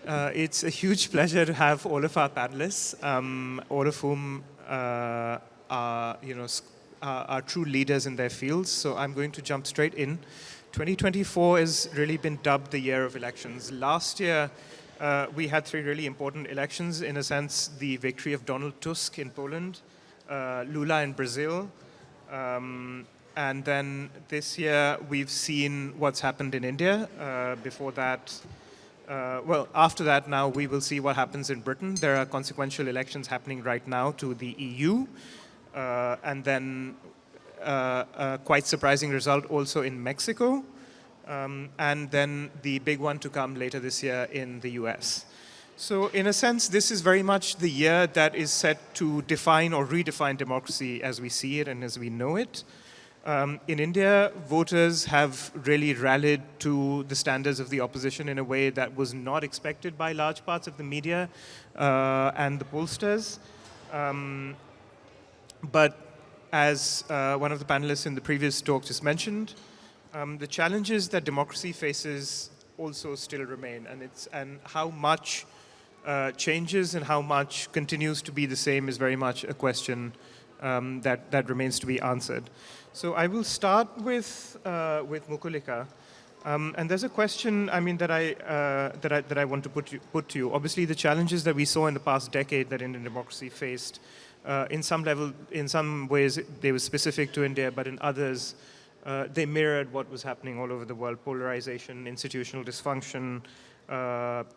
It's a huge pleasure to have all of our panelists, all of whom are, are true leaders in their fields. So I'm going to jump straight in. 2024 has really been dubbed the year of elections. Last year, we had three really important elections. In a sense, the victory of Donald Tusk in Poland, Lula in Brazil, and then this year we've seen what's happened in India. Before that, after that now we will see what happens in Britain. There are consequential elections happening right now to the EU. And then a quite surprising result also in Mexico. And then the big one to come later this year in the US. So in a sense, this is very much the year that is set to define or redefine democracy as we see it and as we know it. In India, voters have really rallied to the standards of the opposition in a way that was not expected by large parts of the media and the pollsters. But as one of the panelists in the previous talk just mentioned, the challenges that democracy faces also still remain, and how much changes and how much continues to be the same is very much a question that remains to be answered. So I will start with Mukulika, and there's a question that I want to put to you. Obviously, the challenges that we saw in the past decade that Indian democracy faced, in some ways they were specific to India, but in others they mirrored what was happening all over the world: polarization, institutional dysfunction,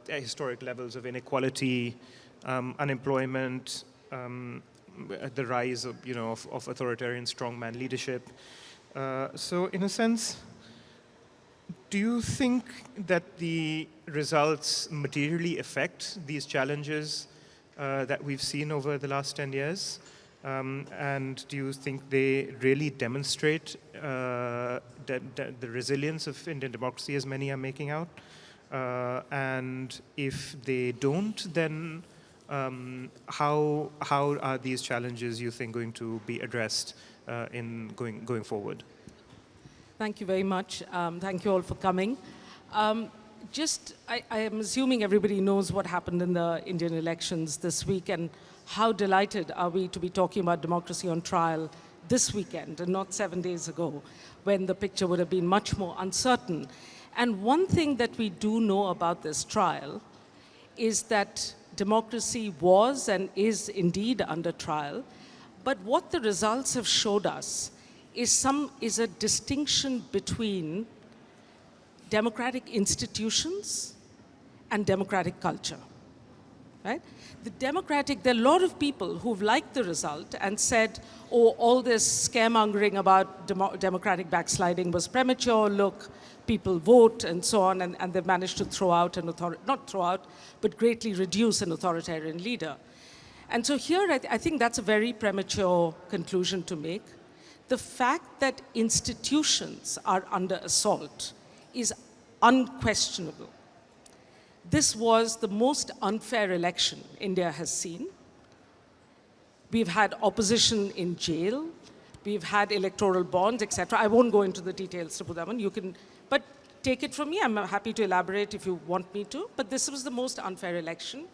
historic levels of inequality, unemployment. The rise of authoritarian strongman leadership. So in a sense, do you think that the results materially affect these challenges that we've seen over the last 10 years? And do you think they really demonstrate the resilience of Indian democracy as many are making out? And if they don't, then how are these challenges, you think, going to be addressed in going forward? Thank you very much. Thank you all for coming. I am assuming everybody knows what happened in the Indian elections this week, and how delighted are we to be talking about democracy on trial this weekend and not 7 days ago, when the picture would have been much more uncertain. And one thing that we do know about this trial is that democracy was and is indeed under trial, but what the results have showed us is a distinction between democratic institutions and democratic culture, right? There are a lot of people who've liked the result and said, oh, all this scaremongering about democratic backsliding was premature, look, people vote and so on, and they've managed to throw out not throw out, but greatly reduce an authoritarian leader. And so here, I think that's a very premature conclusion to make. The fact that institutions are under assault is unquestionable. This was the most unfair election India has seen. We've had opposition in jail. We've had electoral bonds, etc. I won't go into the details, Tripurdaman. You can, but take it from me. I'm happy to elaborate if you want me to. But this was the most unfair election.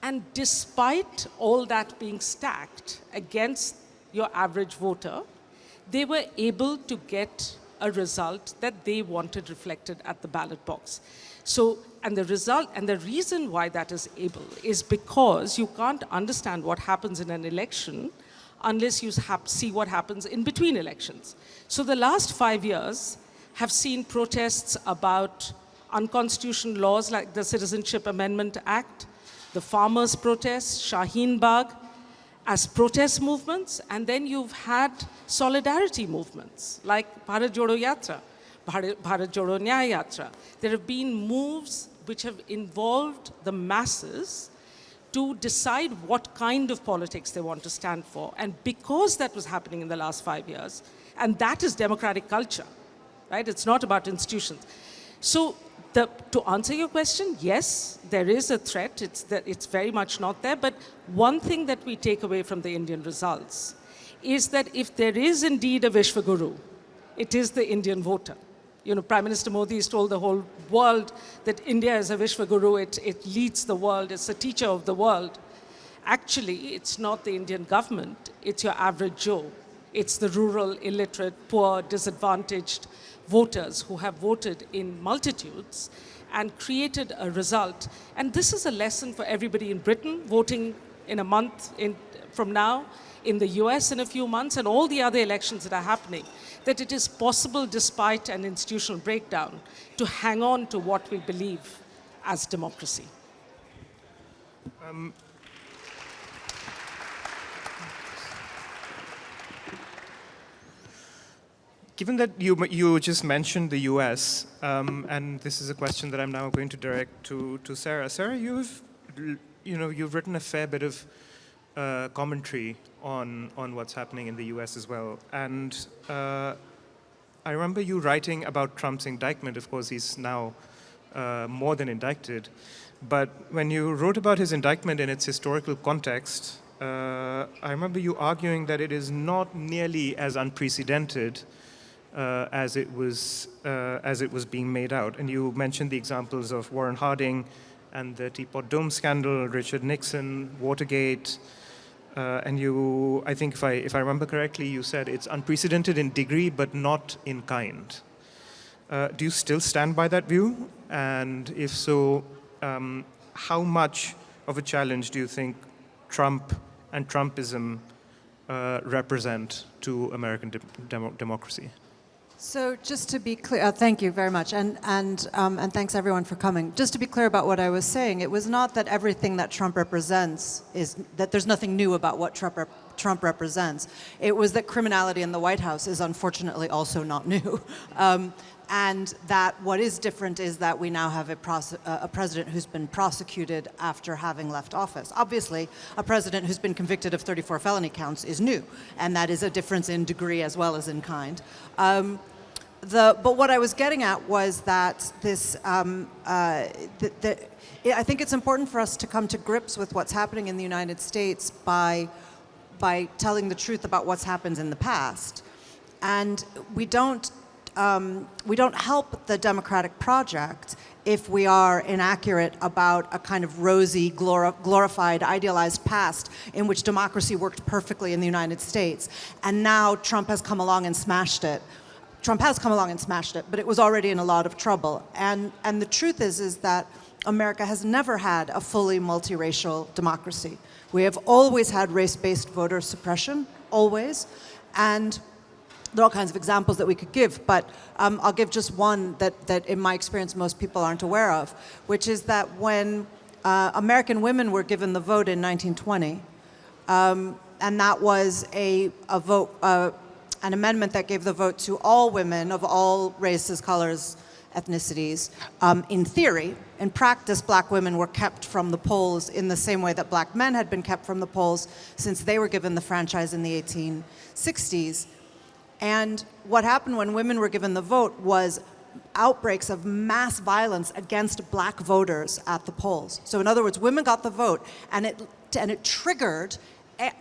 And despite all that being stacked against your average voter, they were able to get a result that they wanted reflected at the ballot box. So, and the reason why that is able is because you can't understand what happens in an election unless you see what happens in between elections. So the last 5 years have seen protests about unconstitutional laws like the Citizenship Amendment Act, the farmers' protests, Shaheen Bagh, as protest movements, and then you've had solidarity movements like Bharat Jodo Yatra, Bharat Jodo Nyaya Yatra. There have been moves which have involved the masses to decide what kind of politics they want to stand for. And because that was happening in the last 5 years, and that is democratic culture, right? It's not about institutions. So to answer your question, yes, there is a threat. It's very much not there. But one thing that we take away from the Indian results is that if there is indeed a Vishwaguru, it is the Indian voter. Prime Minister Modi has told the whole world that India is a Vishwaguru, it leads the world, it's a teacher of the world. Actually, it's not the Indian government, it's your average Joe. It's the rural, illiterate, poor, disadvantaged voters who have voted in multitudes and created a result. And this is a lesson for everybody in Britain, voting in a month from now, in the US in a few months, and all the other elections that are happening, that it is possible, despite an institutional breakdown, to hang on to what we believe as democracy. Given that you just mentioned the US, and this is a question that I'm now going to direct to Sarah. Sarah, you've written a fair bit of commentary on what's happening in the US as well. And I remember you writing about Trump's indictment. Of course, he's now more than indicted. But when you wrote about his indictment in its historical context, I remember you arguing that it is not nearly as unprecedented as it was being made out. And you mentioned the examples of Warren Harding and the Teapot Dome scandal, Richard Nixon, Watergate, and you, I think if I remember correctly, you said it's unprecedented in degree but not in kind. Do you still stand by that view? And if so, how much of a challenge do you think Trump and Trumpism represent to American democracy? So just to be clear, thank you very much, and thanks everyone for coming. Just to be clear about what I was saying, it was not that everything that Trump represents is, that there's nothing new about what Trump represents. It was that criminality in the White House is unfortunately also not new. And that what is different is that we now have a president who's been prosecuted after having left office. Obviously, a president who's been convicted of 34 felony counts is new, and that is a difference in degree as well as in kind. But what I was getting at was that this, I think it's important for us to come to grips with what's happening in the United States by telling the truth about what's happened in the past. And we don't help the democratic project if we are inaccurate about a kind of rosy, glorified, idealized past in which democracy worked perfectly in the United States. And now Trump has come along and smashed it. Trump has come along and smashed it, but it was already in a lot of trouble. And the truth is that America has never had a fully multiracial democracy. We have always had race-based voter suppression, always. And there are all kinds of examples that we could give, but I'll give just one that in my experience most people aren't aware of, which is that when American women were given the vote in 1920, and that was a vote, an amendment that gave the vote to all women of all races, colors, ethnicities. In theory, in practice, black women were kept from the polls in the same way that black men had been kept from the polls since they were given the franchise in the 1860s. And what happened when women were given the vote was outbreaks of mass violence against black voters at the polls. So in other words, women got the vote, and it triggered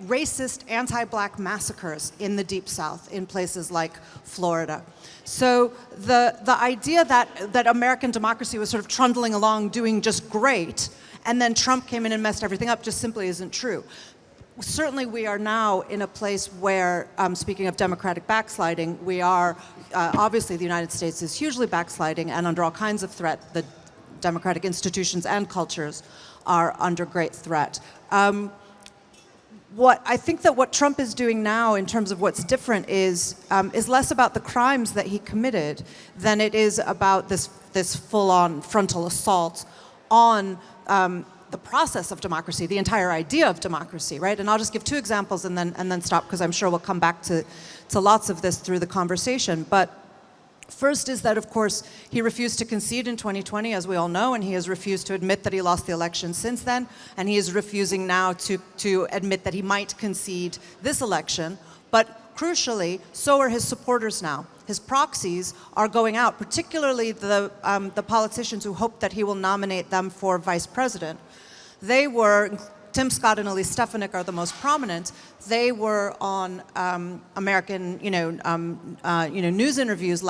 racist anti-black massacres in the Deep South, in places like Florida. So the idea that American democracy was sort of trundling along doing just great, and then Trump came in and messed everything up, just simply isn't true. Certainly we are now in a place where, speaking of democratic backsliding, we are, obviously the United States is hugely backsliding and under all kinds of threat. The democratic institutions and cultures are under great threat. I think that what Trump is doing now in terms of what's different is less about the crimes that he committed than it is about this full-on frontal assault on the process of democracy, the entire idea of democracy, right? And I'll just give two examples and then stop, because I'm sure we'll come back to lots of this through the conversation. But first is that, of course, he refused to concede in 2020, as we all know, and he has refused to admit that he lost the election since then, and he is refusing now to admit that he might concede this election. But crucially, so are his supporters now. His proxies are going out, particularly the politicians who hope that he will nominate them for vice president. They were, Tim Scott and Elise Stefanik are the most prominent. They were on American, news interviews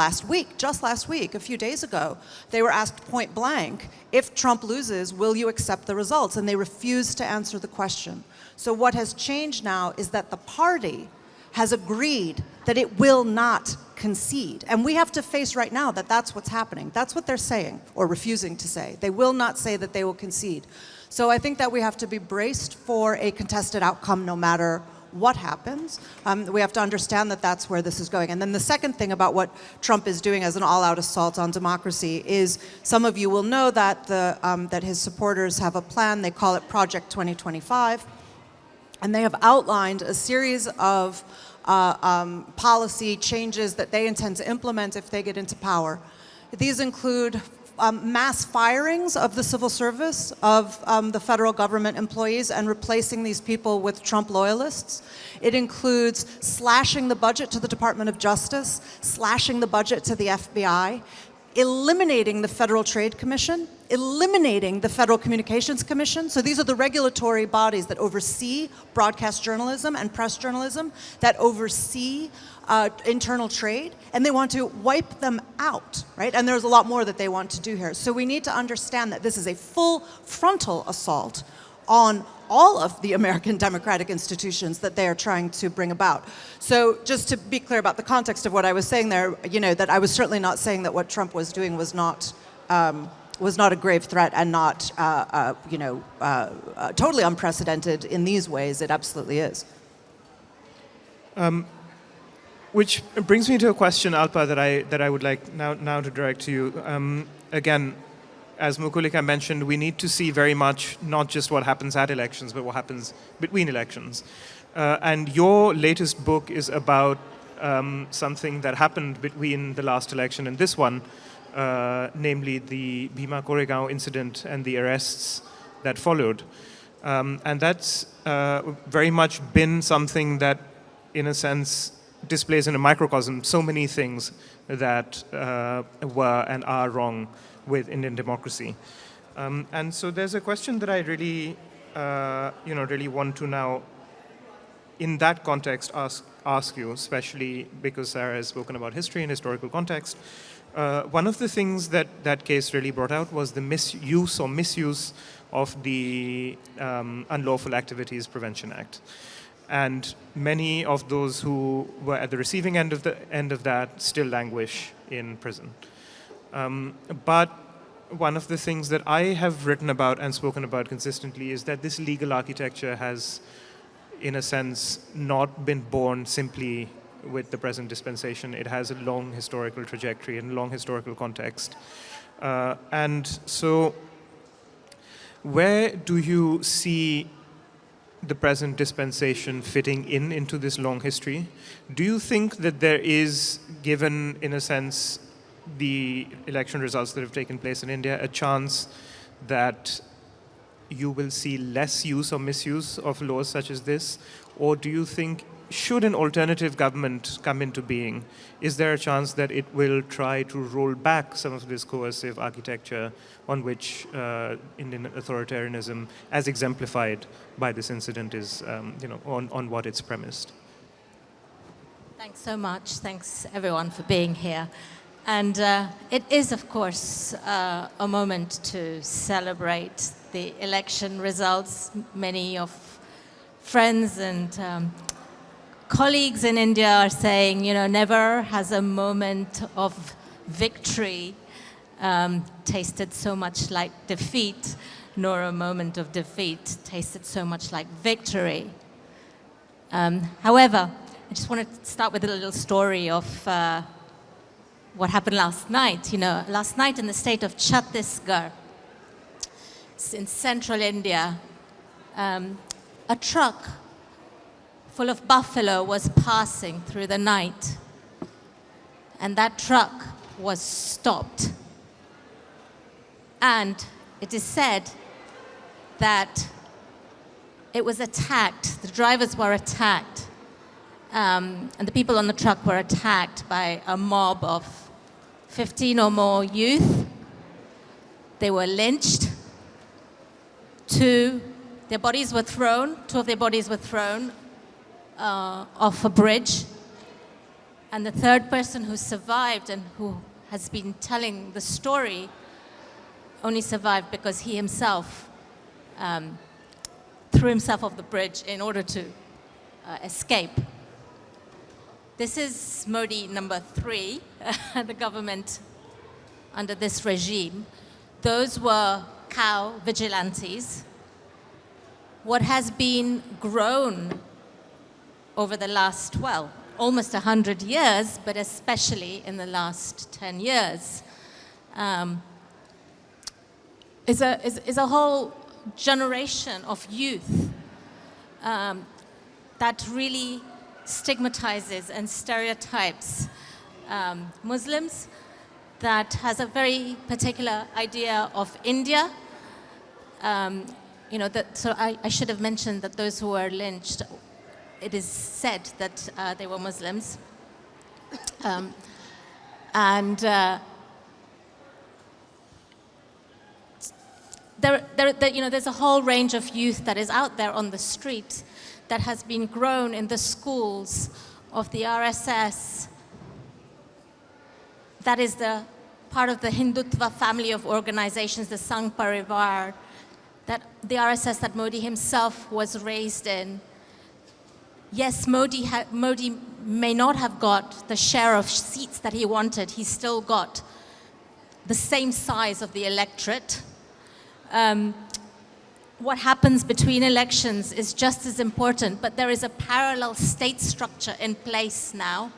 just last week, a few days ago. They were asked point blank, if Trump loses, will you accept the results? And they refused to answer the question. So what has changed now is that the party has agreed that it will not concede. And we have to face right now that that's what's happening. That's what they're saying, or refusing to say. They will not say that they will concede. So I think that we have to be braced for a contested outcome no matter what happens. We have to understand that that's where this is going. And then the second thing about what Trump is doing as an all-out assault on democracy is, some of you will know that, that his supporters have a plan. They call it Project 2025. And they have outlined a series of policy changes that they intend to implement if they get into power. These include mass firings of the civil service, of the federal government employees, and replacing these people with Trump loyalists. It includes slashing the budget to the Department of Justice, slashing the budget to the FBI, eliminating the Federal Trade Commission, eliminating the Federal Communications Commission. So these are the regulatory bodies that oversee broadcast journalism and press journalism, that oversee internal trade, and they want to wipe them out, right? And there's a lot more that they want to do here. So we need to understand that this is a full frontal assault on all of the American democratic institutions that they are trying to bring about. So just to be clear about the context of what I was saying there, that I was certainly not saying that what Trump was doing was not a grave threat and not, totally unprecedented in these ways. It absolutely is. Which brings me to a question, Alpa, that I would like now to direct to you. Again, as Mukulika mentioned, we need to see very much not just what happens at elections, but what happens between elections. And your latest book is about something that happened between the last election and this one, namely the Bhima Koregaon incident and the arrests that followed. And that's very much been something that, in a sense, displays in a microcosm so many things that were and are wrong with Indian democracy. And so there's a question that I really, really want to now, in that context, ask you, especially because Sarah has spoken about history and historical context. One of the things that case really brought out was the misuse or misuse of the Unlawful Activities Prevention Act. And many of those who were at the receiving end of that still languish in prison. But one of the things that I have written about and spoken about consistently is that this legal architecture has, in a sense, not been born simply with the present dispensation. It has a long historical trajectory and long historical context. And so where do you see the present dispensation fitting into this long history? Do you think that there is, given, in a sense, the election results that have taken place in India, a chance that you will see less use or misuse of laws such as this? Or do you think, should an alternative government come into being, is there a chance that it will try to roll back some of this coercive architecture on which Indian authoritarianism, as exemplified by this incident, is, on what it's premised? Thanks so much. Thanks, everyone, for being here. And it is, of course, a moment to celebrate the election results. Many of friends and colleagues in India are saying, never has a moment of victory tasted so much like defeat, nor a moment of defeat tasted so much like victory. However, I just want to start with a little story of what happened last night. Last night in the state of Chhattisgarh, in central India, a truck full of buffalo was passing through the night, and that truck was stopped. And it is said that it was attacked, the drivers were attacked, and the people on the truck were attacked by a mob of 15 or more youth. They were lynched. 2 Their bodies were thrown, 2 of their bodies were thrown off a bridge. And the third person who survived and who has been telling the story only survived because he himself threw himself off the bridge in order to escape. This is Modi number 3, the government under this regime. Those were cow vigilantes. What has been grown over the last, well, almost 100 years, but especially in the last 10 years, is a whole generation of youth that really stigmatizes and stereotypes Muslims, that has a very particular idea of India. So I should have mentioned that those who were lynched, it is said that they were Muslims. There's a whole range of youth that is out there on the street that has been grown in the schools of the RSS. That is the part of the Hindutva family of organizations, the Sangh Parivar, that the RSS that Modi himself was raised in. Yes, Modi may not have got the share of seats that he wanted. He still got the same size of the electorate. What happens between elections is just as important, but there is a parallel state structure in place now.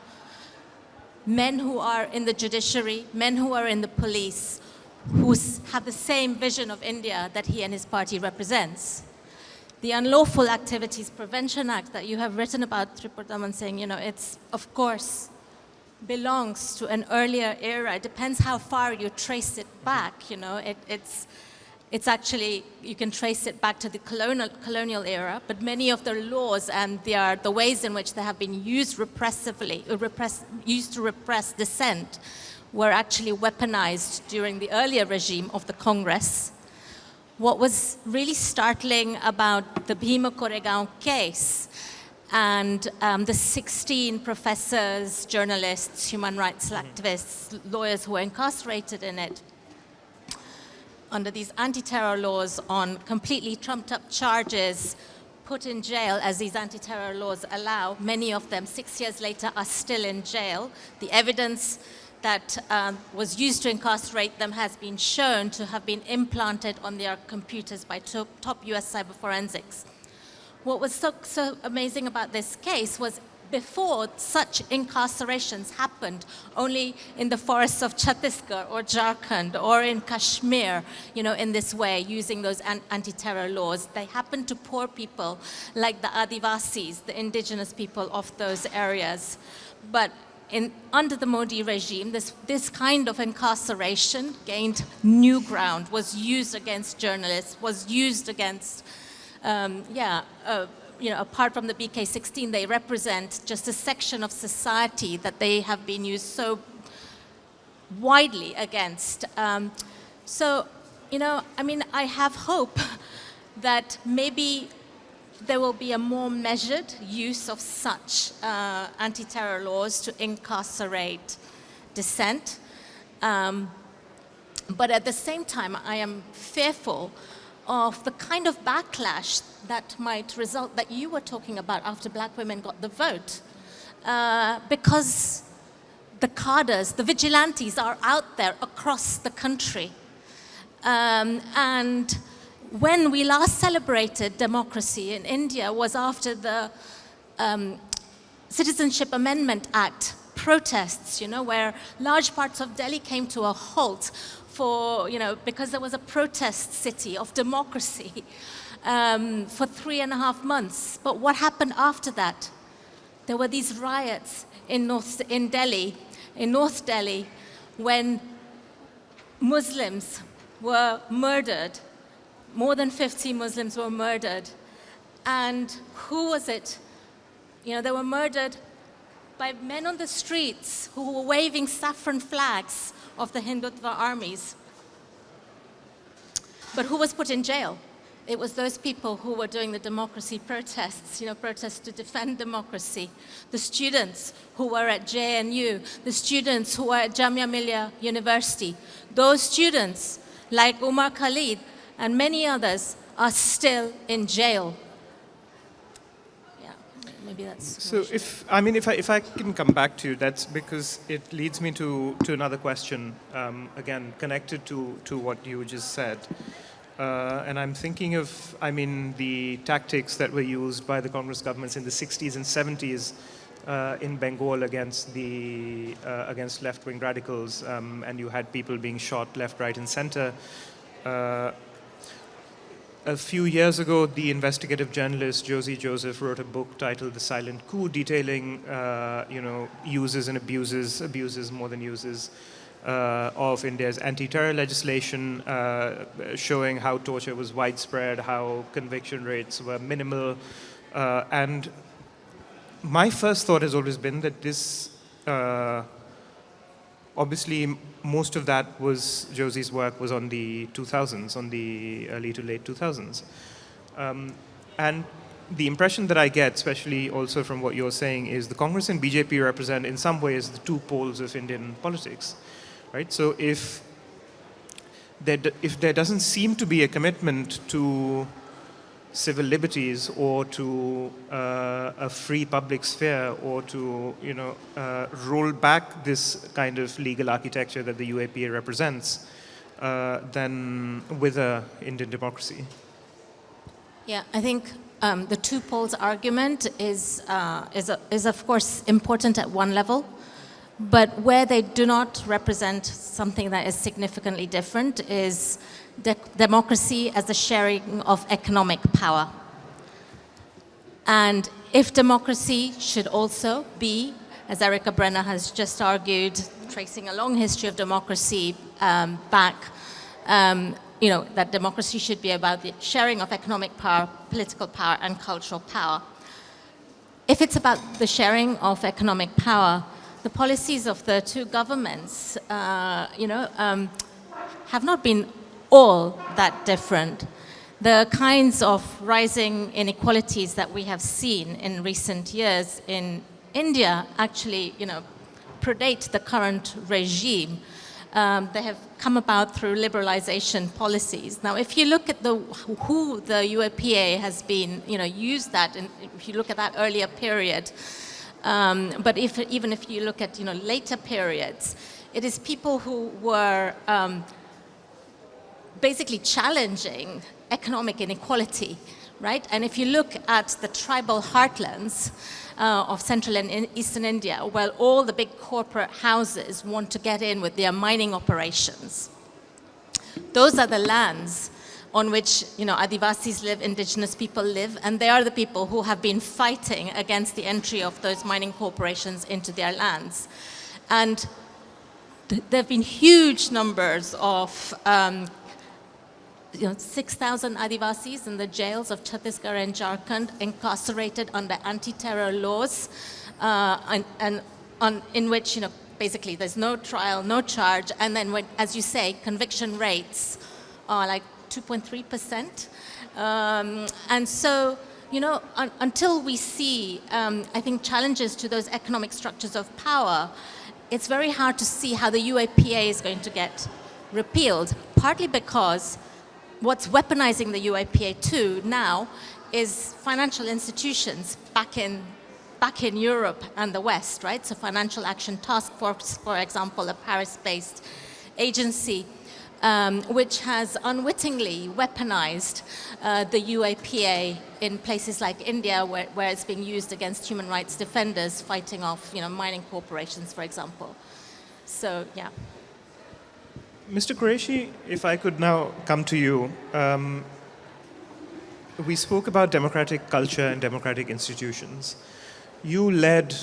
Men who are in the judiciary, men who are in the police, who have the same vision of India that he and his party represents. The Unlawful Activities Prevention Act that you have written about, Tripurdaman, saying, it's, of course, belongs to an earlier era. It depends how far you trace it back, It's actually, you can trace it back to the colonial era, but many of the laws and the ways in which they have been used repressively, used to repress dissent, were actually weaponized during the earlier regime of the Congress. What was really startling about the Bhima Koregaon case and the 16 professors, journalists, human rights activists, lawyers who were incarcerated in it, under these anti-terror laws on completely trumped-up charges, put in jail, as these anti-terror laws allow. Many of them, 6 years later, are still in jail. The evidence that was used to incarcerate them has been shown to have been implanted on their computers by top US cyber forensics. What was so amazing about this case was before such incarcerations happened only in the forests of Chhattisgarh or Jharkhand or in Kashmir, in this way, using those anti-terror laws. They happened to poor people like the Adivasis, the indigenous people of those areas. But under the Modi regime, this kind of incarceration gained new ground, was used against journalists, was used against, apart from the BK16, they represent just a section of society that they have been used so widely against. I have hope that maybe there will be a more measured use of such anti-terror laws to incarcerate dissent. But at the same time, I am fearful of the kind of backlash that might result, that you were talking about after black women got the vote. Because the cadres, the vigilantes are out there across the country. And when we last celebrated democracy in India was after the Citizenship Amendment Act protests, where large parts of Delhi came to a halt because there was a protest city of democracy for 3.5 months. But what happened after that? There were these riots in North Delhi, when Muslims were murdered. More than 50 Muslims were murdered. And who was it? They were murdered by men on the streets who were waving saffron flags of the Hindutva armies. But who was put in jail? It was those people who were doing the democracy protests, protests to defend democracy. The students who were at JNU, the students who were at Jamia Millia University. Those students, like Umar Khalid and many others, are still in jail. Yeah, maybe that's... So if I can come back to you, that's because it leads me to another question, again, connected to what you just said. And I'm thinking of, the tactics that were used by the Congress governments in the 60s and 70s in Bengal against left-wing radicals, and you had people being shot left, right, and center. A few years ago, the investigative journalist Josie Joseph wrote a book titled "The Silent Coup," detailing, uses and abuses more than uses. Of India's anti-terror legislation, showing how torture was widespread, how conviction rates were minimal. And my first thought has always been that this, obviously most of that was, Josie's work was on the 2000s, on the early to late 2000s. And the impression that I get, especially also from what you're saying, is the Congress and BJP represent in some ways the two poles of Indian politics. Right? So if there doesn't seem to be a commitment to civil liberties or to a free public sphere or to roll back this kind of legal architecture that the UAPA represents, then wither Indian democracy. Yeah, I think the two poles argument is of course important at one level. But where they do not represent something that is significantly different is democracy as the sharing of economic power. And if democracy should also be, as Erica Brenner has just argued, tracing a long history of democracy back, that democracy should be about the sharing of economic power, political power, and cultural power. If it's about the sharing of economic power, the policies of the two governments, have not been all that different. The kinds of rising inequalities that we have seen in recent years in India actually, predate the current regime. They have come about through liberalization policies. Now, if you look at who the UAPA has been, used that, and if you look at that earlier period, but even if you look at later periods, it is people who were basically challenging economic inequality, right? And if you look at the tribal heartlands of central and eastern India, well, all the big corporate houses want to get in with their mining operations. Those are the lands on which Adivasis live, indigenous people live, and they are the people who have been fighting against the entry of those mining corporations into their lands. And there have been huge numbers of 6,000 Adivasis in the jails of Chhattisgarh and Jharkhand, incarcerated under anti-terror laws, in which basically there's no trial, no charge, and then when, as you say, conviction rates are like 2.3%. And so, until we see, I think, challenges to those economic structures of power, it's very hard to see how the UAPA is going to get repealed, partly because what's weaponizing the UAPA too now is financial institutions back in Europe and the West, right? So Financial Action Task Force, for example, a Paris-based agency, which has unwittingly weaponized the UAPA in places like India, where it's being used against human rights defenders fighting off, mining corporations, for example. So, yeah. Mr. Quraishi, if I could now come to you. We spoke about democratic culture and democratic institutions. You led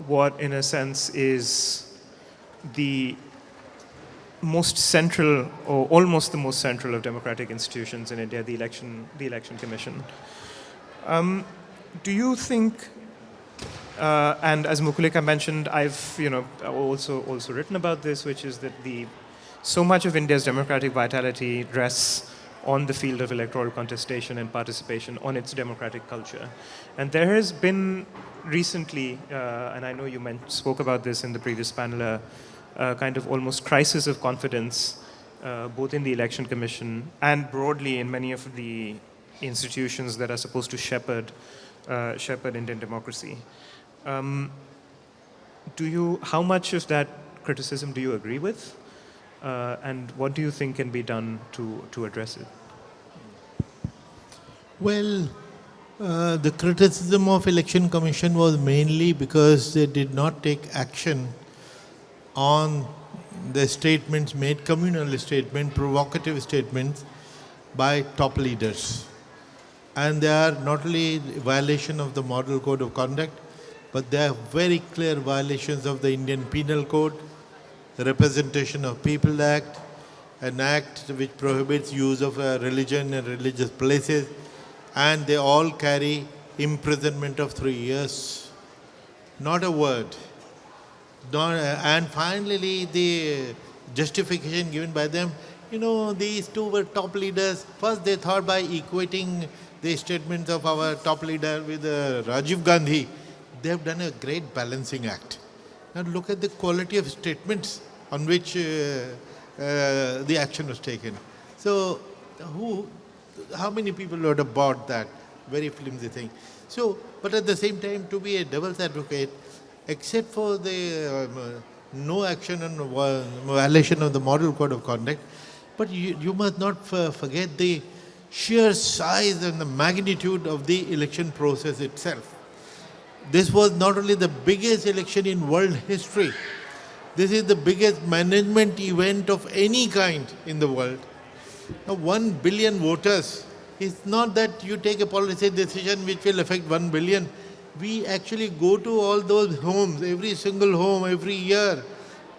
what, in a sense, is the most central, or almost the most central, of democratic institutions in India, the Election Commission. Do you think, and as Mukulika mentioned, I've also written about this, which is that so much of India's democratic vitality rests on the field of electoral contestation and participation, on its democratic culture. And there has been recently, and I know you spoke about this in the previous panel, kind of almost crisis of confidence, both in the Election Commission and broadly in many of the institutions that are supposed to shepherd Indian democracy. How much of that criticism do you agree with? And what do you think can be done to address it? Well, the criticism of Election Commission was mainly because they did not take action on the statements made, communal statements, provocative statements by top leaders. And they are not only violation of the Model Code of Conduct, but they are very clear violations of the Indian Penal Code, the Representation of People Act, an act which prohibits use of religion in religious places, and they all carry imprisonment of 3 years. Not a word. And finally, the justification given by them, these two were top leaders. First, they thought by equating the statements of our top leader with Rajiv Gandhi, they have done a great balancing act. Now look at the quality of statements on which the action was taken. So, how many people would have bought that very flimsy thing? So, but at the same time, to be a devil's advocate, except for the no action on violation of the Model Code of Conduct, but you must not forget the sheer size and the magnitude of the election process itself. This was not only the biggest election in world history, this is the biggest management event of any kind in the world. Now, 1 billion voters, it's not that you take a policy decision which will affect 1 billion. We actually go to all those homes, every single home, every year,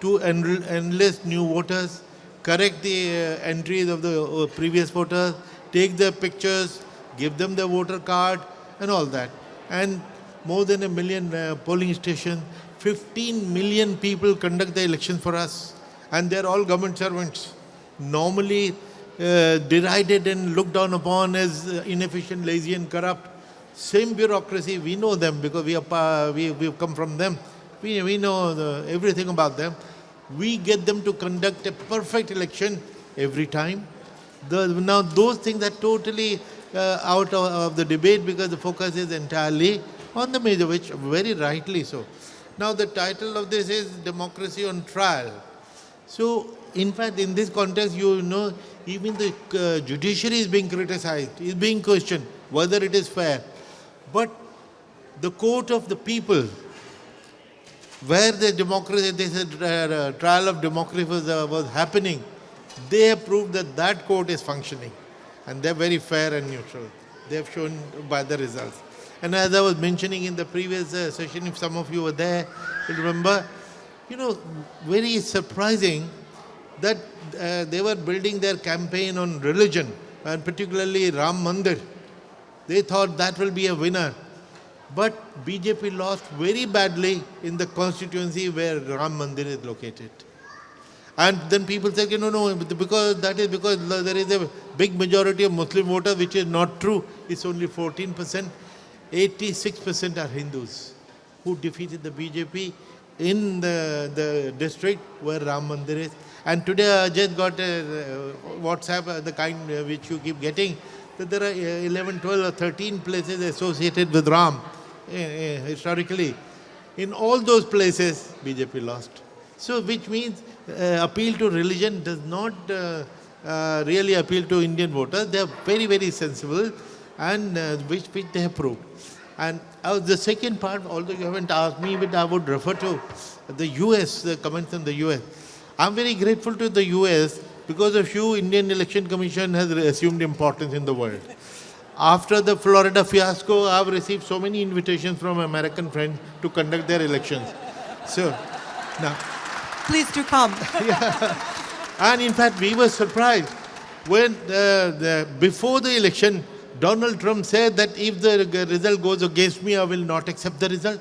to enlist new voters, correct the entries of the previous voters, take their pictures, give them the voter card, and all that. And more than 1 million polling stations, 15 million people conduct the elections for us, and they're all government servants. Normally derided and looked down upon as inefficient, lazy, and corrupt. Same bureaucracy, we know them because we've come from them. We know everything about them. We get them to conduct a perfect election every time. Now those things are totally out of the debate because the focus is entirely on the major, which very rightly so. Now the title of this is Democracy on Trial. So in fact, in this context, even the judiciary is being criticized, is being questioned, whether it is fair. But the court of the people, where the democracy, this trial of democracy was happening, they have proved that that court is functioning. And they're very fair and neutral. They have shown by the results. And as I was mentioning in the previous session, if some of you were there, you'll remember, very surprising that they were building their campaign on religion, and particularly Ram Mandir. They thought that will be a winner. But BJP lost very badly in the constituency where Ram Mandir is located. And then people say, no, because there is a big majority of Muslim voters, which is not true. It's only 14%. 86% are Hindus who defeated the BJP in the district where Ram Mandir is. And today I just got a WhatsApp, the kind which you keep getting, that there are 11, 12 or 13 places associated with Ram historically. In all those places, BJP lost. So which means appeal to religion does not really appeal to Indian voters. They are very, very sensible, and which they have proved. And the second part, although you haven't asked me, but I would refer to the US, the comments on the US. I'm very grateful to the US because of you, Indian Election Commission has assumed importance in the world. After the Florida fiasco, I've received so many invitations from American friends to conduct their elections. So, now. Please do come. And in fact, we were surprised when before the election, Donald Trump said that if the result goes against me, I will not accept the result.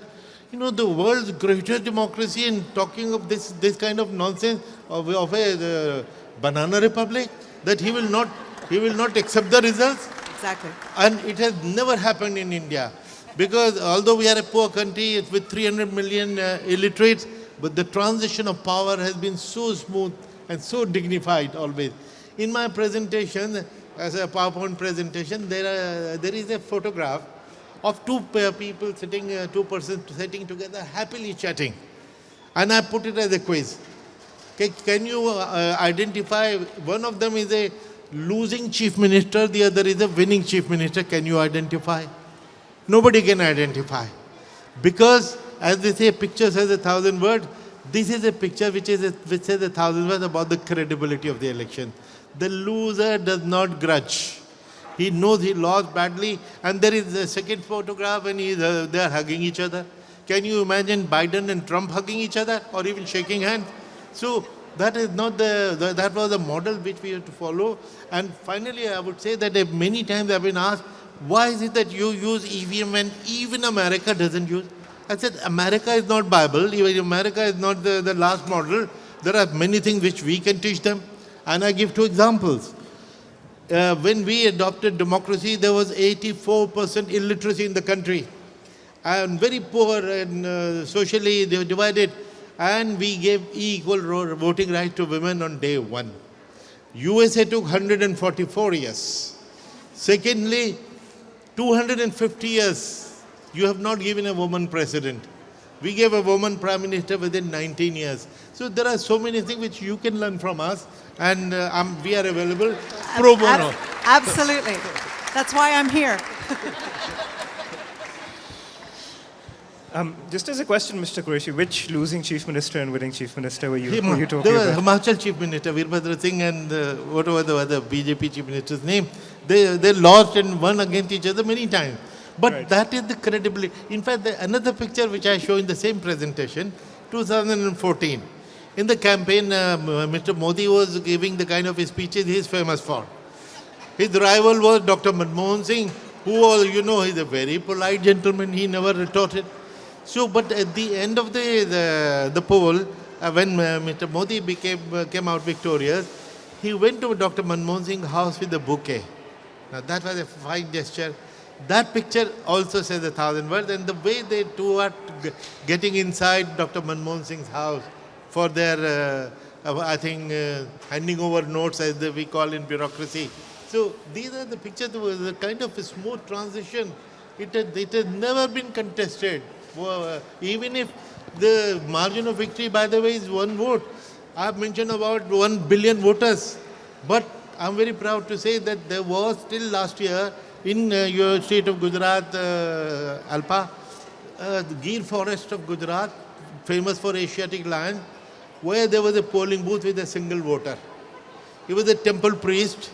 The world's greatest democracy, and talking of this kind of nonsense of a banana republic, that he will not He will not accept the results. Exactly. And it has never happened in India. Because although we are a poor country with 300 million illiterates, but the transition of power has been so smooth and so dignified always. In my presentation, as a PowerPoint presentation, there is a photograph of two people sitting, two persons sitting together, happily chatting. And I put it as a quiz. Can you identify, one of them is a losing chief minister, the other is a winning chief minister. Can you identify? Nobody can identify. Because, as they say, picture says 1,000 words. This is a picture which says 1,000 words about the credibility of the election. The loser does not grudge. He knows he lost badly. And there is a second photograph when they are hugging each other. Can you imagine Biden and Trump hugging each other or even shaking hands? So that is not that was the model which we have to follow. And finally, I would say that many times I've been asked, why is it that you use EVM when even America doesn't use? I said, America is not Bible. Even America is not the last model. There are many things which we can teach them. And I give two examples. When we adopted democracy, there was 84% illiteracy in the country. And very poor and socially divided. And we gave equal voting right to women on day one. USA took 144 years. Secondly, 250 years, you have not given a woman president. We gave a woman prime minister within 19 years. So there are so many things which you can learn from us, and we are available pro bono. Absolutely. That's why I'm here. Just as a question, Mr. Quraishi, which losing chief minister and winning chief minister were you talking There was about? Himachal chief minister, Veerbhadra Singh, and whatever the other BJP chief minister's name. They lost and won against each other many times. But Right. that is the credibility. In fact, another picture which I show in the same presentation, 2014. In the campaign, Mr. Modi was giving the kind of speeches he is famous for. His rival was Dr. Manmohan Singh, who, he's a very polite gentleman. He never retorted. So, but at the end of the poll, when Mr. Modi came out victorious, he went to Dr. Manmohan Singh's house with a bouquet. Now that was a fine gesture. That picture also says 1,000 words, and the way they two are getting inside Dr. Manmohan Singh's house for their, handing over notes as we call in bureaucracy. So these are the pictures, the kind of a smooth transition. It has never been contested. Even if the margin of victory, by the way, is one vote. I have mentioned about 1 billion voters. But I'm very proud to say that there was still last year in your state of Gujarat, Alpa, the Gir forest of Gujarat, famous for Asiatic lion, where there was a polling booth with a single voter. He was a temple priest.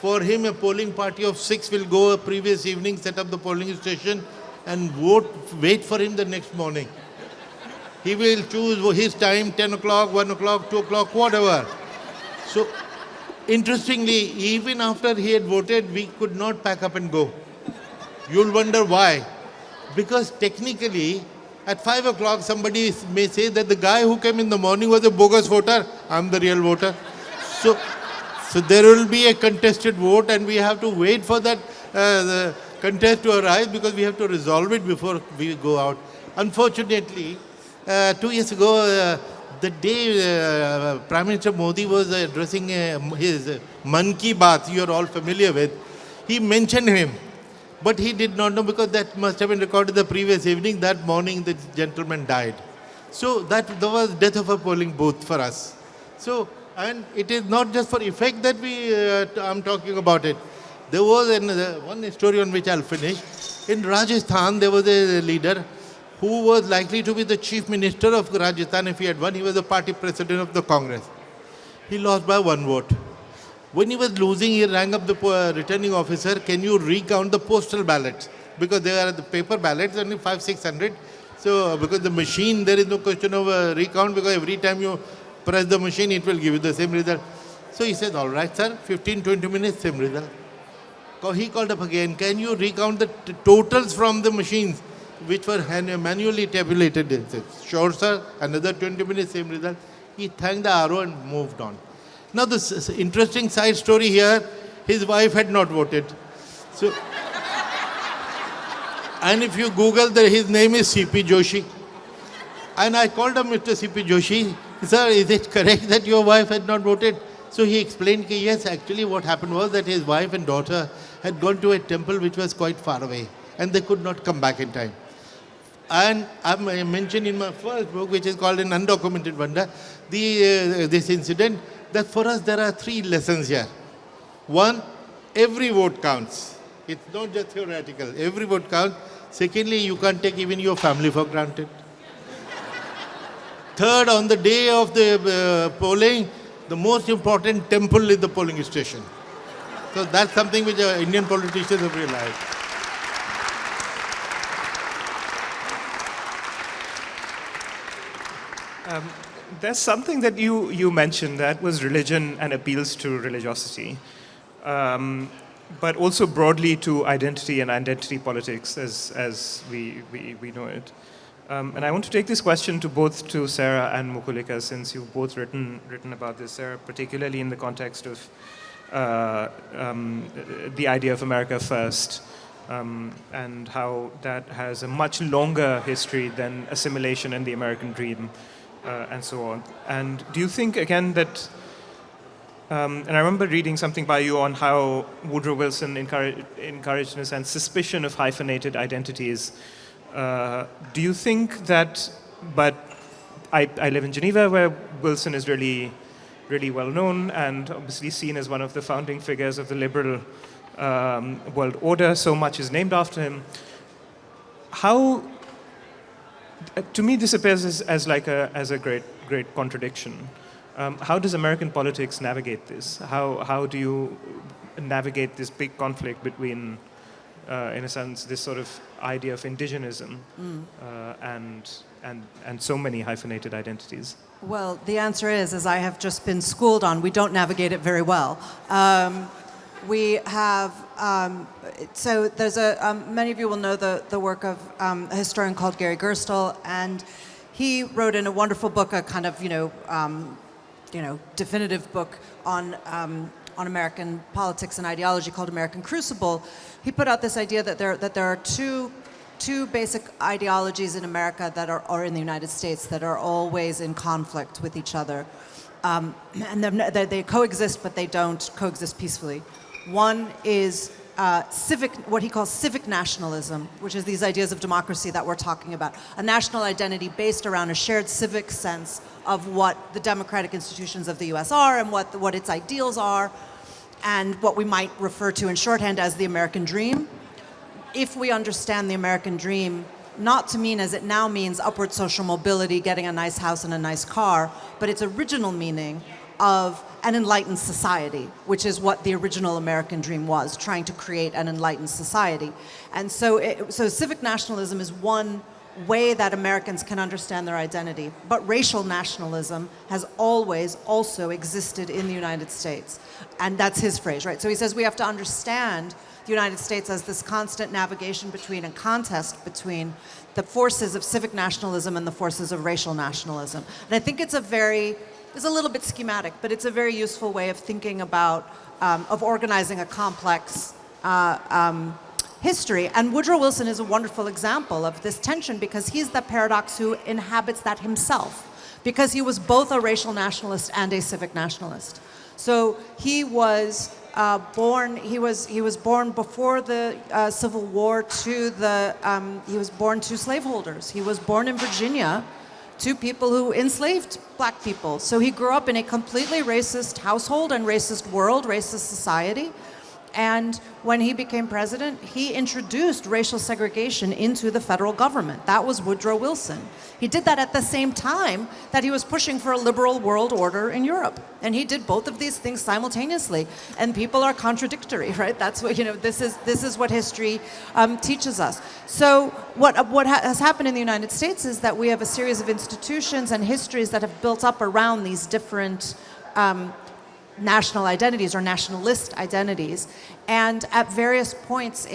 For him, a polling party of 6 will go a previous evening, set up the polling station, and wait for him the next morning. He will choose his time, 10 o'clock, 1 o'clock, 2 o'clock, whatever. So, interestingly, even after he had voted, we could not pack up and go. You'll wonder why. Because technically, at 5 o'clock, somebody may say that the guy who came in the morning was a bogus voter. I'm the real voter. So there will be a contested vote, and we have to wait for that the contest to arise because we have to resolve it before we go out. Unfortunately, 2 years ago, the day Prime Minister Modi was addressing his Man Ki Baat, you are all familiar with, he mentioned him. But he did not know because that must have been recorded the previous evening. That morning, the gentleman died. So that was death of a polling booth for us. So, and it is not just for effect that I'm talking about it. There was one story on which I'll finish. In Rajasthan, there was a leader who was likely to be the chief minister of Rajasthan if he had won. He was the party president of the Congress. He lost by 1 vote. When he was losing, he rang up the returning officer, can you recount the postal ballots? Because they are the paper ballots, only 500-600. So, because the machine, there is no question of recount because every time you press the machine, it will give you the same result. So he said, all right, sir, 15-20 minutes, same result. He called up again, can you recount the totals from the machines which were manually tabulated? He said, sure, sir, another 20 minutes, same result. He thanked the RO and moved on. Now, this interesting side story here, his wife had not voted. So, and if you Google, his name is C.P. Joshi. And I called him, Mr. C.P. Joshi, sir, is it correct that your wife had not voted? So he explained, yes, actually what happened was that his wife and daughter had gone to a temple which was quite far away, and they could not come back in time. And I mentioned in my first book, which is called An Undocumented Wonder, this incident, that for us there are 3 lessons here. One, every vote counts. It's not just theoretical. Every vote counts. Secondly, you can't take even your family for granted. Third, on the day of the polling, the most important temple is the polling station. So that's something which Indian politicians have realized. There's something that you mentioned that was religion and appeals to religiosity, but also broadly to identity and identity politics as we know it. And I want to take this question both to Sarah and Mukulika, since you've both written about this, Sarah, particularly in the context of the idea of America first, and how that has a much longer history than assimilation and the American dream, and so on. And do you think, again, that, and I remember reading something by you on how Woodrow Wilson encouraged in a sense suspicion of hyphenated identities. Do you think that, but I live in Geneva, where Wilson is really well known and obviously seen as one of the founding figures of the liberal world order. So much is named after him. How, to me, this appears as a great contradiction. How does American politics navigate this? How do you navigate this big conflict between, in a sense, this sort of idea of indigenism and so many hyphenated identities? Well, the answer is, as I have just been schooled on, we don't navigate it very well. We have, so there's many of you will know the work of a historian called Gary Gerstle, and he wrote in a wonderful book, a kind of, definitive book on American politics and ideology called American Crucible. He put out this idea that there are two basic ideologies in America that are in the United States that are always in conflict with each other. And they coexist, but they don't coexist peacefully. One is what he calls civic nationalism, which is these ideas of democracy that we're talking about. A national identity based around a shared civic sense of what the democratic institutions of the US are and what its ideals are, and what we might refer to in shorthand as the American dream. If we understand the American dream not to mean as it now means upward social mobility, getting a nice house and a nice car, but its original meaning of an enlightened society, which is what the original American dream was, trying to create an enlightened society. And so civic nationalism is one way that Americans can understand their identity. But racial nationalism has always also existed in the United States. And that's his phrase, right? So he says we have to understand the United States as this constant navigation between and contest between the forces of civic nationalism and the forces of racial nationalism. And I think it's a little bit schematic, but it's a very useful way of thinking about, of organizing a complex history. And Woodrow Wilson is a wonderful example of this tension because he's the paradox who inhabits that himself, because he was both a racial nationalist and a civic nationalist. So he was born before the Civil War he was born to slaveholders. He was born in Virginia to people who enslaved black people. So he grew up in a completely racist household and racist world, racist society. And when he became president, he introduced racial segregation into the federal government. That was Woodrow Wilson. He did that at the same time that he was pushing for a liberal world order in Europe. And he did both of these things simultaneously. And people are contradictory, right? That's what, this is what history teaches us. So what has happened in the United States is that we have a series of institutions and histories that have built up around these different national identities or nationalist identities, and at various points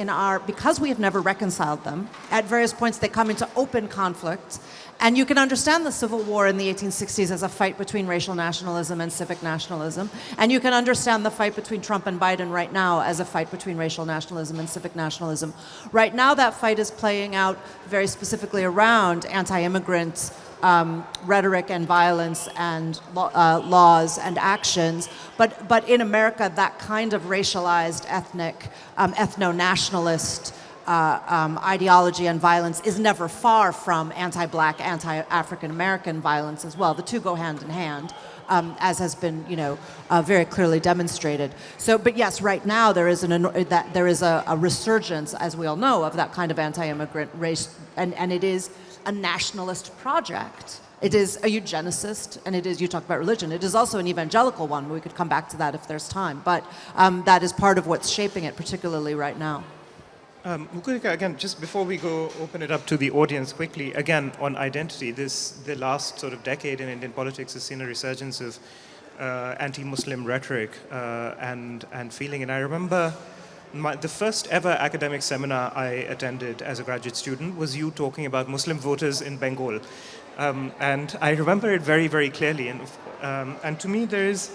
because we have never reconciled them, at various points they come into open conflict, And you can understand the Civil War in the 1860s as a fight between racial nationalism and civic nationalism. And you can understand the fight between Trump and Biden right now as a fight between racial nationalism and civic nationalism. Right now, that fight is playing out very specifically around anti-immigrant rhetoric and violence and laws and actions. But in America, that kind of racialized, ethnic, ethno-nationalist ideology and violence is never far from anti-black, anti-African American violence as well. The two go hand in hand, as has been, very clearly demonstrated. So, but yes, right now there is a resurgence, as we all know, of that kind of anti-immigrant race, and it is a nationalist project. It is a eugenicist, and it is, you talk about religion, it is also an evangelical one. We could come back to that if there's time, but that is part of what's shaping it, particularly right now. Mukulika, again, just before we go open it up to the audience quickly, again, on identity, the last sort of decade in Indian politics has seen a resurgence of anti-Muslim rhetoric and feeling. And I remember the first ever academic seminar I attended as a graduate student was you talking about Muslim voters in Bengal. And I remember it very, very clearly. And to me, there is,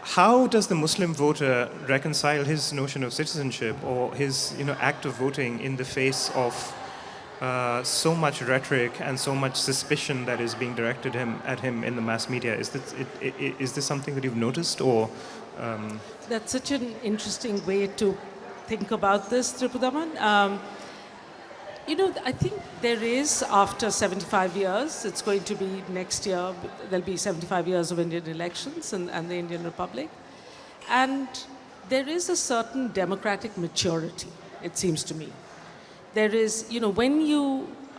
how does the Muslim voter reconcile his notion of citizenship or his act of voting in the face of so much rhetoric and so much suspicion that is being directed at him in the mass media? Is this something that you've noticed, or? That's such an interesting way to think about this, Tripurdaman. I think there is, after 75 years, it's going to be next year, there'll be 75 years of Indian elections and the Indian Republic. And there is a certain democratic maturity, it seems to me. There is,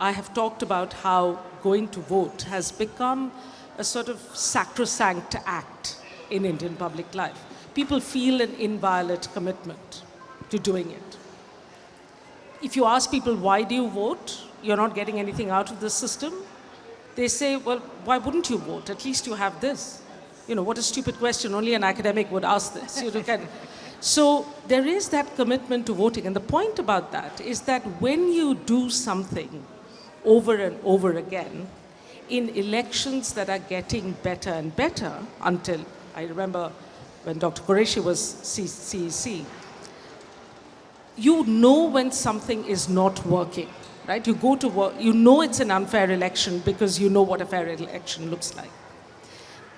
I have talked about how going to vote has become a sort of sacrosanct act in Indian public life. People feel an inviolate commitment to doing it. If you ask people, why do you vote? You're not getting anything out of the system. They say, well, why wouldn't you vote? At least you have this. What a stupid question. Only an academic would ask this. So there is that commitment to voting. And the point about that is that when you do something over and over again, in elections that are getting better and better, until, I remember when Dr. Quraishi was CEC, you know when something is not working, right? You go to work, you know it's an unfair election because you know what a fair election looks like.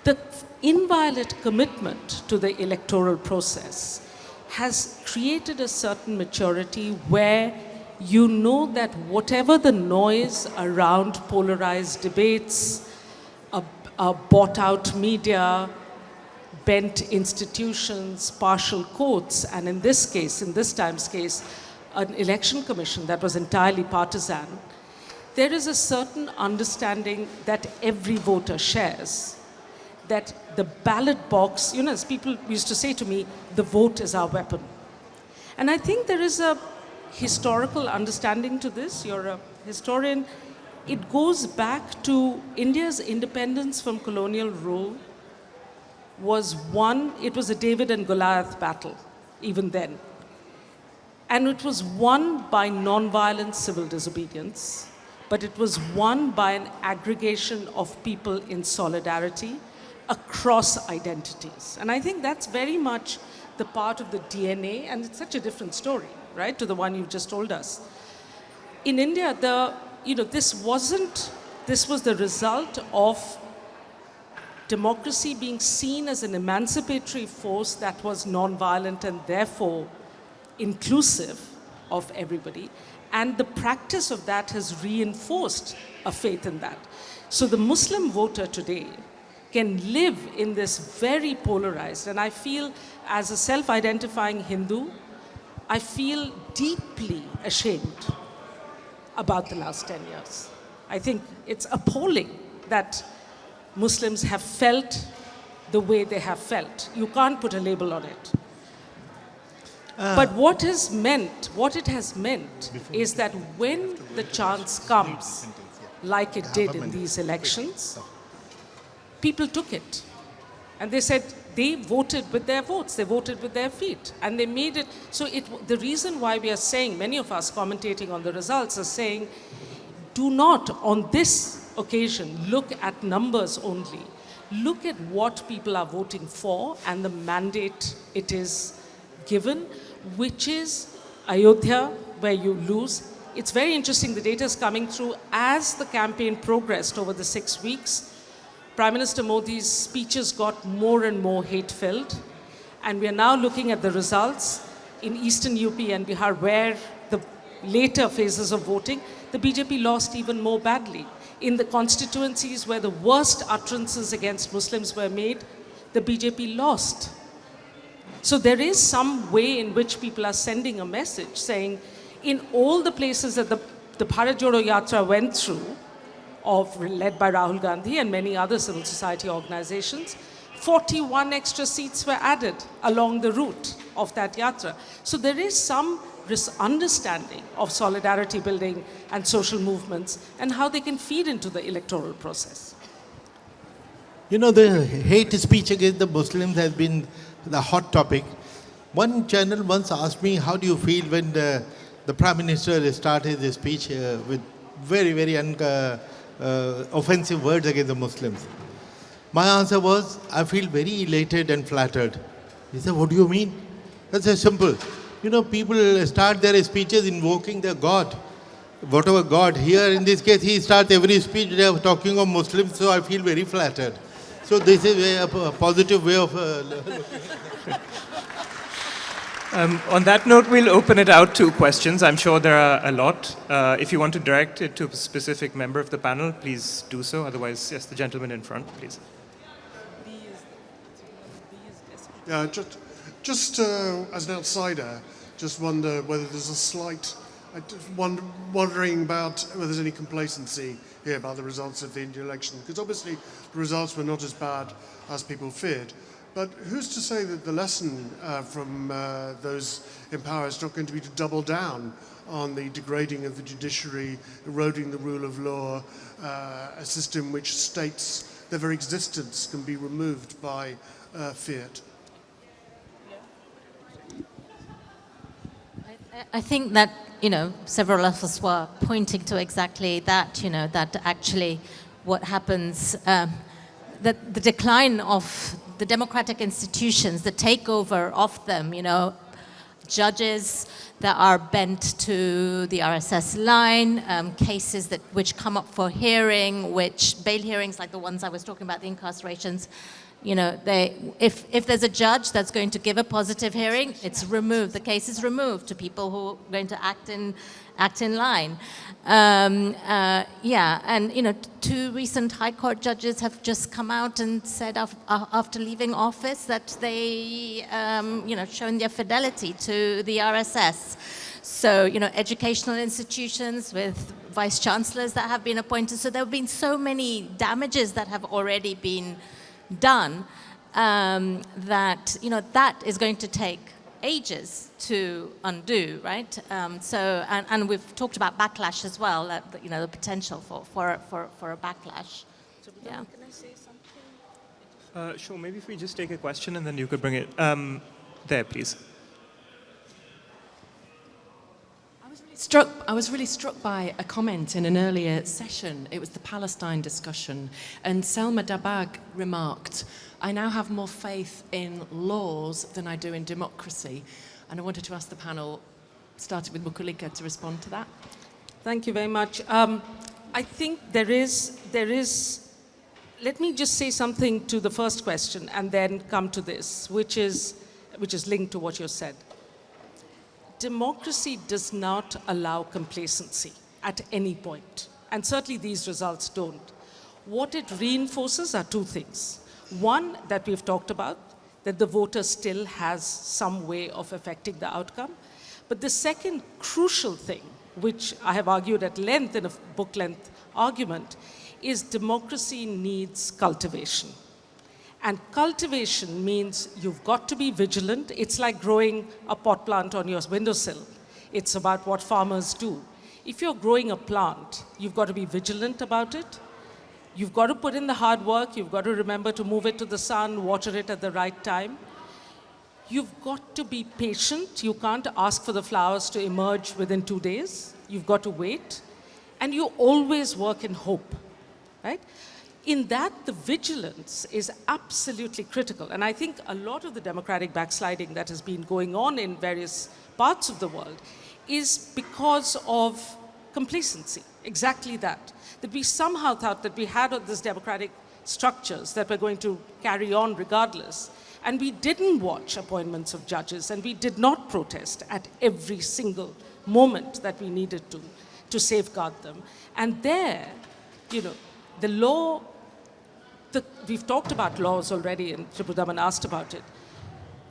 The inviolate commitment to the electoral process has created a certain maturity where you know that whatever the noise around polarized debates, a bought-out media, bent institutions, partial courts, and in this time's case, an election commission that was entirely partisan, there is a certain understanding that every voter shares, that the ballot box, as people used to say to me, the vote is our weapon. And I think there is a historical understanding to this. You're a historian. It goes back to India's independence from colonial rule. It was a David and Goliath battle, even then. And it was won by nonviolent civil disobedience, but it was won by an aggregation of people in solidarity across identities. And I think that's very much the part of the DNA, and it's such a different story, right, to the one you've just told us. In India, this was the result of democracy being seen as an emancipatory force that was nonviolent and therefore inclusive of everybody. And the practice of that has reinforced a faith in that. So the Muslim voter today can live in this very polarized, and I feel as a self-identifying Hindu, I feel deeply ashamed about the last 10 years. I think it's appalling that Muslims have felt the way they have felt. You can't put a label on it. But what it has meant is that when the chance comes, like it did in these elections, people took it. And they said they voted with their votes, they voted with their feet, and they made it. So the reason why we are saying, many of us commentating on the results are saying, do not, on this occasion, look at numbers only. Look at what people are voting for and the mandate it is given, which is Ayodhya, where you lose. It's very interesting, the data is coming through as the campaign progressed over the 6 weeks. Prime Minister Modi's speeches got more and more hate-filled, and we are now looking at the results in eastern UP and Bihar, where the later phases of voting, the BJP lost even more badly. In the constituencies where the worst utterances against Muslims were made, the BJP lost. So there is some way in which people are sending a message saying, in all the places that the Bharat Jodo Yatra went through, led by Rahul Gandhi and many other civil society organizations, 41 extra seats were added along the route of that yatra. So there is some understanding of solidarity building and social movements and how they can feed into the electoral process. You know, the hate speech against the Muslims has been the hot topic. One channel once asked me, how do you feel when the Prime Minister started his speech with very, very offensive words against the Muslims? My answer was, I feel very elated and flattered. He said, what do you mean? That's so simple. You know, people start their speeches invoking their God, whatever God. Here, in this case, he starts every speech talking of Muslims, so I feel very flattered. So this is a positive way of... On that note, we'll open it out to questions. I'm sure there are a lot. If you want to direct it to a specific member of the panel, please do so. Otherwise, yes, the gentleman in front, please. Yeah, just as an outsider, just wonder whether there's a slight, wondering about whether there's any complacency here about the results of the Indian election. Because obviously the results were not as bad as people feared. But who's to say that the lesson from those in power is not going to be to double down on the degrading of the judiciary, eroding the rule of law, a system which states their very existence can be removed by fiat? I think that, several of us were pointing to exactly that, that actually what happens, that the decline of the democratic institutions, the takeover of them, judges that are bent to the RSS line, cases which come up for hearing, which bail hearings like the ones I was talking about, the incarcerations, if there's a judge that's going to give a positive hearing, it's removed. The case is removed to people who are going to act in line. And 2 recent High Court judges have just come out and said after leaving office that they, shown their fidelity to the RSS. So, educational institutions with vice chancellors that have been appointed. So there have been so many damages that have already been done that, that is going to take ages to undo, right? And we've talked about backlash as well, the potential for a backlash. Yeah. Can I say something? Sure, maybe if we just take a question and then you could bring it. There, please. I was really struck by a comment in an earlier session. It was the Palestine discussion. And Selma Dabag remarked, I now have more faith in laws than I do in democracy. And I wanted to ask the panel, starting with Mukulika, to respond to that. Thank you very much. I think there is, let me just say something to the first question and then come to this, which is linked to what you said. Democracy does not allow complacency at any point, and certainly these results don't. What it reinforces are 2 things. One, that we've talked about, that the voter still has some way of affecting the outcome. But the second crucial thing, which I have argued at length in a book-length argument, is democracy needs cultivation. And cultivation means you've got to be vigilant. It's like growing a pot plant on your windowsill. It's about what farmers do. If you're growing a plant, you've got to be vigilant about it. You've got to put in the hard work. You've got to remember to move it to the sun, water it at the right time. You've got to be patient. You can't ask for the flowers to emerge within 2 days. You've got to wait. and you always work in hope, right? In that, the vigilance is absolutely critical. And I think a lot of the democratic backsliding that has been going on in various parts of the world is because of complacency, exactly that. That we somehow thought that we had this democratic structures that were going to carry on regardless. And we didn't watch appointments of judges, and we did not protest at every single moment that we needed to safeguard them. And there, you know, the law, we've talked about laws already, and Tripurdaman asked about it.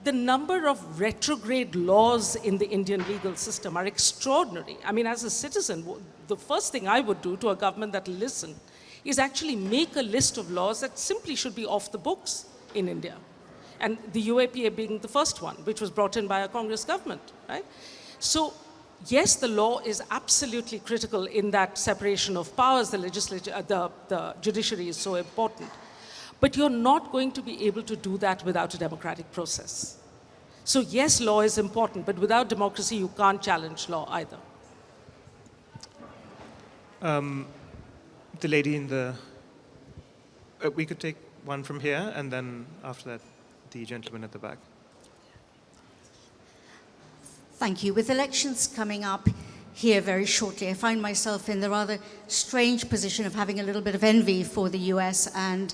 The number of retrograde laws in the Indian legal system are extraordinary. I mean, as a citizen, the first thing I would do to a government that will listen is actually make a list of laws that simply should be off the books in India. And the UAPA being the first one, which was brought in by a Congress government, right? So, yes, the law is absolutely critical in that separation of powers. The legislature, the judiciary is so important. But you're not going to be able to do that without a democratic process. So yes, law is important, but without democracy, you can't challenge law either. The lady in the... we could take one from here, and then after that, the gentleman at the back. Thank you. With elections coming up here very shortly, I find myself in the rather strange position of having a little bit of envy for the US and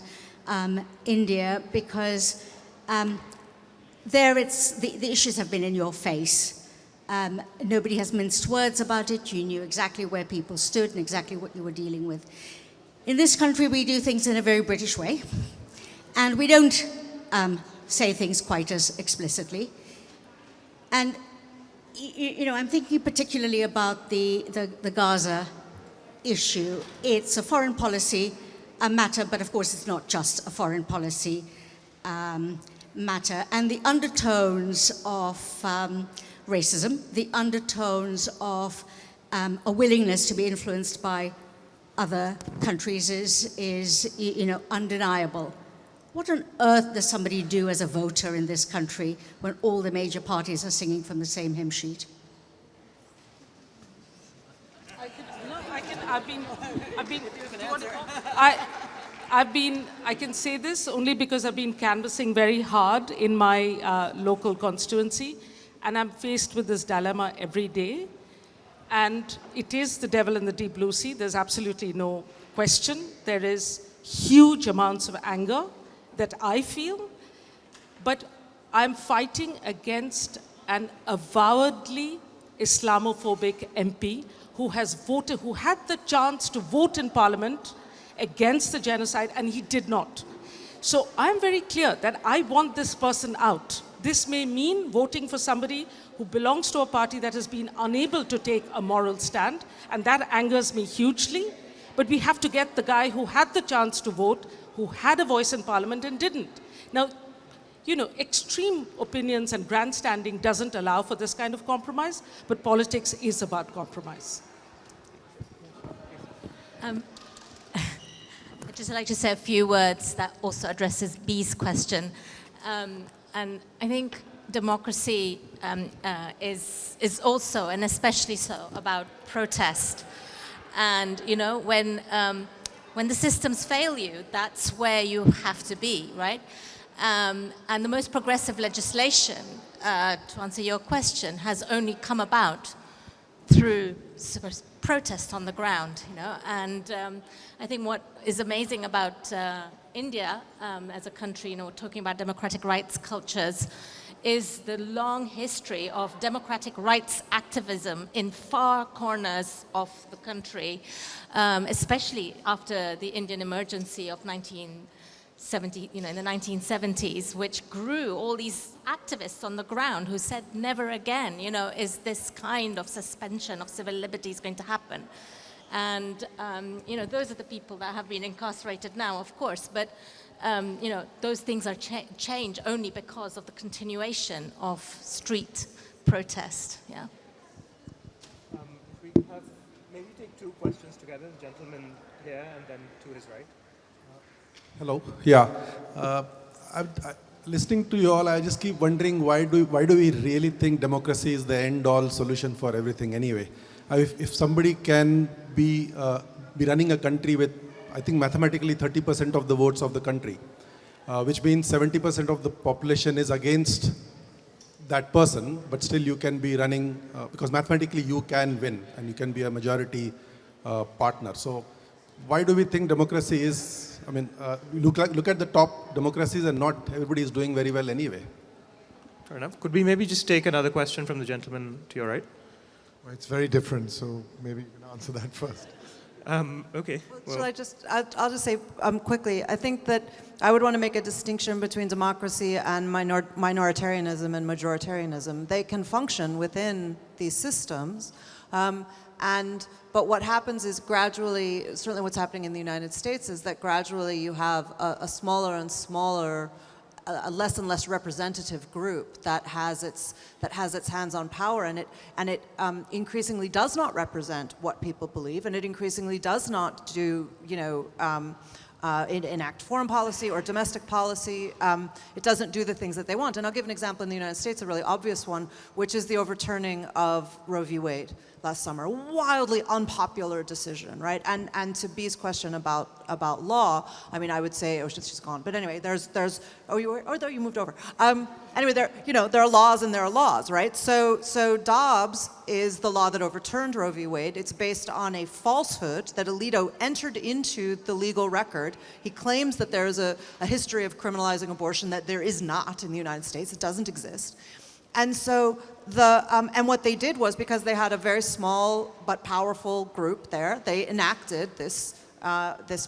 India, because there the issues have been in your face. Nobody has minced words about it. You knew exactly where people stood and exactly what you were dealing with. In this country, we do things in a very British way, and we don't say things quite as explicitly. And you know, I'm thinking particularly about the Gaza issue. It's a foreign policy matter, but of course it's not just a foreign policy matter. And the undertones of racism, the undertones of a willingness to be influenced by other countries is you know, undeniable. What on earth does somebody do as a voter in this country when all the major parties are singing from the same hymn sheet? I can say this only because I've been canvassing very hard in my local constituency, and I'm faced with this dilemma every day. And it is the devil in the deep blue sea. There's absolutely no question. There is huge amounts of anger that I feel, but I'm fighting against an avowedly Islamophobic MP who has voted, who had the chance to vote in Parliament against the genocide, and he did not. So I'm very clear that I want this person out. This may mean voting for somebody who belongs to a party that has been unable to take a moral stand, and that angers me hugely. But we have to get the guy who had the chance to vote, who had a voice in Parliament and didn't. Now, you know, extreme opinions and grandstanding doesn't allow for this kind of compromise, but politics is about compromise. I'd just like to say a few words that also addresses B's question. And I think democracy is also, and especially so, about protest. And, you know, when the systems fail you, that's where you have to be, right? And the most progressive legislation, to answer your question, has only come about through protest on the ground, you know. And I think what is amazing about India as a country, you know, talking about democratic rights cultures, is the long history of democratic rights activism in far corners of the country, especially after the Indian emergency of 1970, you know, in the 1970s, which grew all these activists on the ground who said, never again, you know, is this kind of suspension of civil liberties going to happen. And, you know, those are the people that have been incarcerated now, of course, but you know, those things are change only because of the continuation of street protest. Yeah. We have maybe take two questions together. The gentleman here and then to his right. Hello. Yeah. Listening to you all, I just keep wondering why do we really think democracy is the end-all solution for everything anyway? If somebody can be running a country with, I think mathematically 30% of the votes of the country, which means 70% of the population is against that person, but still you can be running, because mathematically you can win and you can be a majority partner. So why do we think democracy is, I mean, look at the top democracies and not everybody is doing very well anyway. Fair enough. Could we maybe just take another question from the gentleman to your right? Well, it's very different, so maybe you can answer that first. Okay. Well, I'll just say quickly, I think that I would want to make a distinction between democracy and minoritarianism and majoritarianism. They can function within these systems, but what happens is gradually, certainly what's happening in the United States is that gradually you have a smaller and smaller, a less and less representative group that has its hands on power, and it increasingly does not represent what people believe, and it increasingly does not do, enact foreign policy or domestic policy. It doesn't do the things that they want. And I'll give an example in the United States, a really obvious one, which is the overturning of Roe v. Wade last summer. A wildly unpopular decision, right? And to B's question about law, I mean, I would say, she's gone. But anyway, you moved over. Anyway, there are laws and there are laws, right? So Dobbs is the law that overturned Roe v. Wade. It's based on a falsehood that Alito entered into the legal record. He claims that there is a history of criminalizing abortion that there is not in the United States. It doesn't exist. And so and what they did was, because they had a very small but powerful group there, they enacted this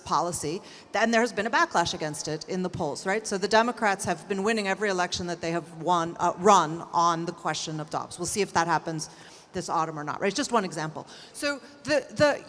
policy, and there has been a backlash against it in the polls, right? So the Democrats have been winning every election that they have run on the question of Dobbs. We'll see if that happens this autumn or not, right? It's just one example. So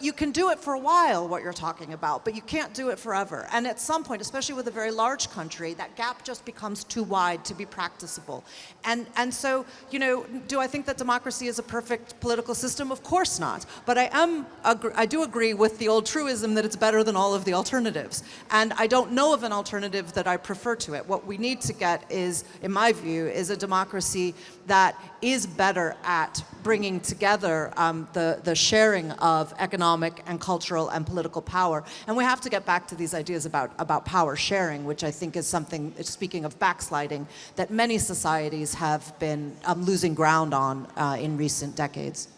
you can do it for a while, what you're talking about, but you can't do it forever. And at some point, especially with a very large country, that gap just becomes too wide to be practicable. And so, do I think that democracy is a perfect political system? Of course not. But I do agree with the old truism that it's better than all of the alternatives. And I don't know of an alternative that I prefer to it. What we need to get is, in my view, is a democracy that is better at bringing together the sharing of economic and cultural and political power. And we have to get back to these ideas about power sharing, which I think is something, speaking of backsliding, that many societies have been losing ground on in recent decades.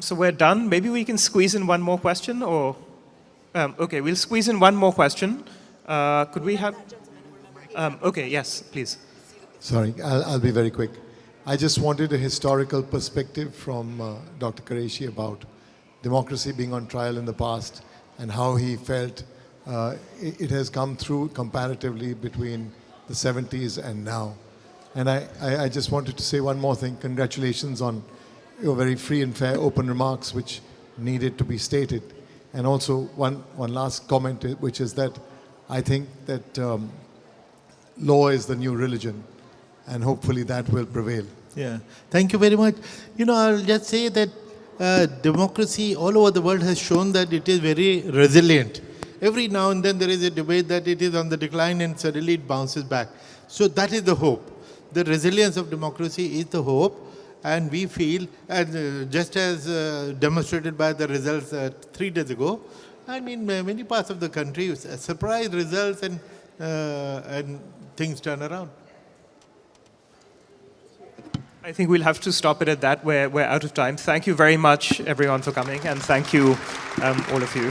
So we're done. Maybe we can squeeze in one more question, or... okay, we'll squeeze in one more question. Could we have... okay, yes, please. Sorry, I'll be very quick. I just wanted a historical perspective from Dr. Quraishi about democracy being on trial in the past and how he felt it has come through comparatively between the 70s and now. And I just wanted to say one more thing. Congratulations on your very free and fair open remarks, which needed to be stated. And also one last comment, which is that I think that law is the new religion, and hopefully that will prevail. Yeah, thank you very much. I'll just say that democracy all over the world has shown that it is very resilient. Every now and then there is a debate that it is on the decline and suddenly it bounces back. So that is the hope. The resilience of democracy is the hope, and we feel, and just as demonstrated by the results 3 days ago, I mean, many parts of the country, surprise results and things turn around. I think we'll have to stop it at that. We're out of time. Thank you very much, everyone, for coming, and thank you, all of you.